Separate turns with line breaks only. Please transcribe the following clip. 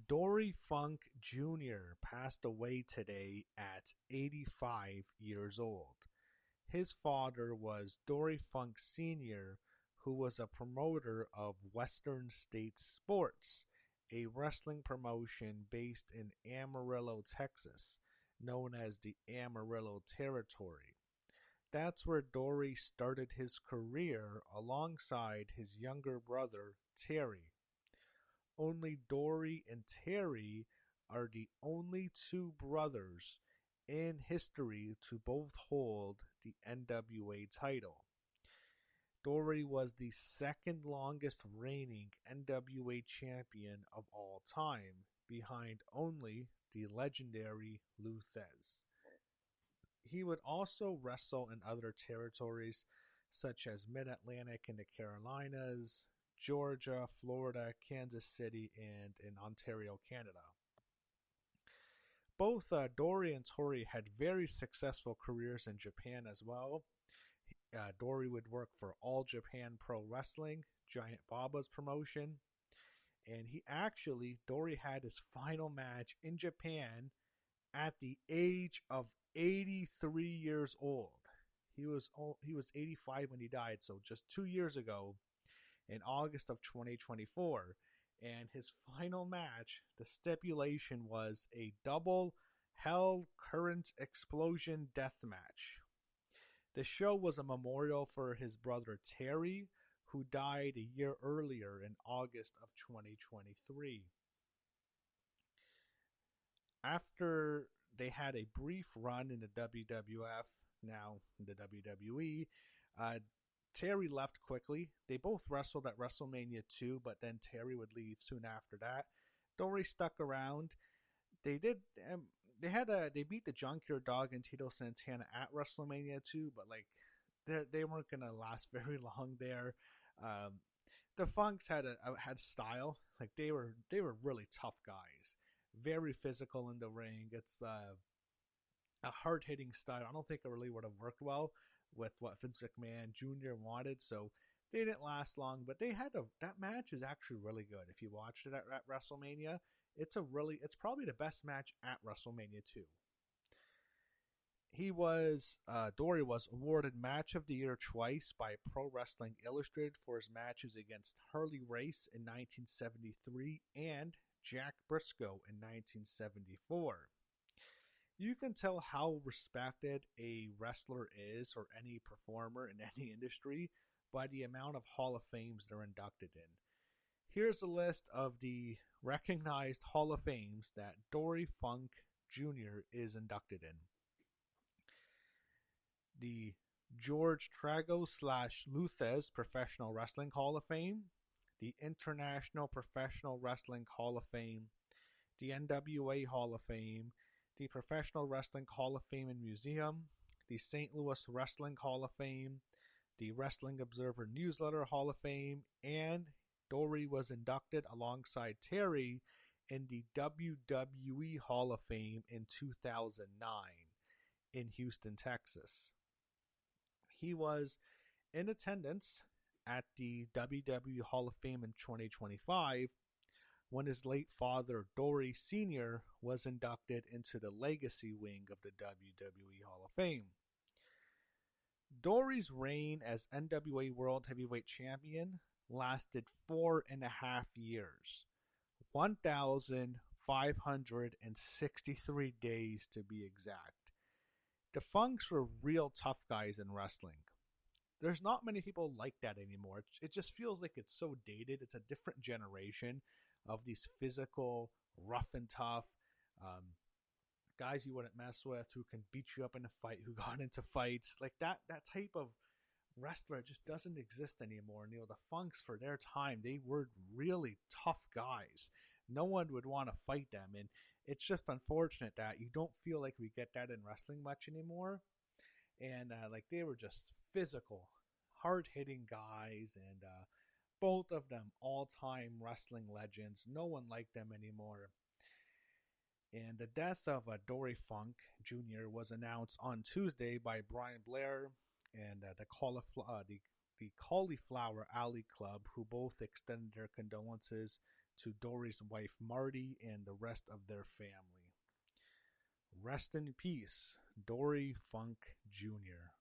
Dory Funk Jr. passed away today at 85 years old. His father was Dory Funk Sr., who was a promoter of Western States Sports, a wrestling promotion based in Amarillo, Texas, known as the Amarillo Territory. That's where Dory started his career alongside his younger brother, Terry. Only Dory and Terry are the only two brothers in history to both hold the NWA title. Dory was the second longest reigning NWA champion of all time, behind only the legendary Lou Thesz. He would also wrestle in other territories such as Mid-Atlantic and the Carolinas, Georgia, Florida, Kansas City, and in Ontario, Canada. Both Dory and Tori had very successful careers in Japan as well. Dory would work for All Japan Pro Wrestling, Giant Baba's promotion, and Dory had his final match in Japan at the age of 83 years old. He was 85 when he died, so just 2 years ago, in August of 2024, and his final match, the stipulation was a double Hell Current Explosion death match. The show was a memorial for his brother Terry, who died a year earlier in August of 2023. After they had a brief run in the WWF, now in the WWE, Terry left quickly. They both wrestled at WrestleMania 2, but then Terry would leave soon after that. Dory stuck around. They beat the Junkyard Dog and Tito Santana at WrestleMania 2, but they weren't gonna last very long there. The Funks had style. They were really tough guys, very physical in the ring. It's a hard hitting style. I don't think it really would have worked well with what Vince McMahon Jr. wanted, so they didn't last long. But that match is actually really good. If you watched it at WrestleMania, it's probably the best match at WrestleMania 2. Dory was awarded Match of the Year twice by Pro Wrestling Illustrated for his matches against Harley Race in 1973 and Jack Briscoe in 1974. You can tell how respected a wrestler is, or any performer in any industry, by the amount of Hall of Fames they're inducted in. Here's a list of the recognized Hall of Fames that Dory Funk Jr. is inducted in. The George Tragos / Lou Thesz Professional Wrestling Hall of Fame, the International Professional Wrestling Hall of Fame, the NWA Hall of Fame, the Professional Wrestling Hall of Fame and Museum, the St. Louis Wrestling Hall of Fame, the Wrestling Observer Newsletter Hall of Fame, and Dory was inducted alongside Terry in the WWE Hall of Fame in 2009 in Houston, Texas. He was in attendance at the WWE Hall of Fame in 2025 when his late father, Dory Sr., was inducted into the Legacy wing of the WWE Hall of Fame. Dory's reign as NWA World Heavyweight Champion lasted 4.5 years, 1,563 days to be exact. The Funks were real tough guys in wrestling. There's not many people like that anymore. It just feels like it's so dated. It's a different generation of these physical, rough and tough guys you wouldn't mess with, who can beat you up in a fight, who got into fights. That type of wrestler just doesn't exist anymore. And, the Funks, for their time, they were really tough guys. No one would want to fight them. And it's just unfortunate that you don't feel like we get that in wrestling much anymore. And they were just physical, hard-hitting guys, and both of them all-time wrestling legends. No one liked them anymore. And the death of Dory Funk Jr. was announced on Tuesday by Brian Blair and the Cauliflower Alley Club, who both extended their condolences to Dory's wife Marty and the rest of their family. Rest in peace, Dory Funk Jr.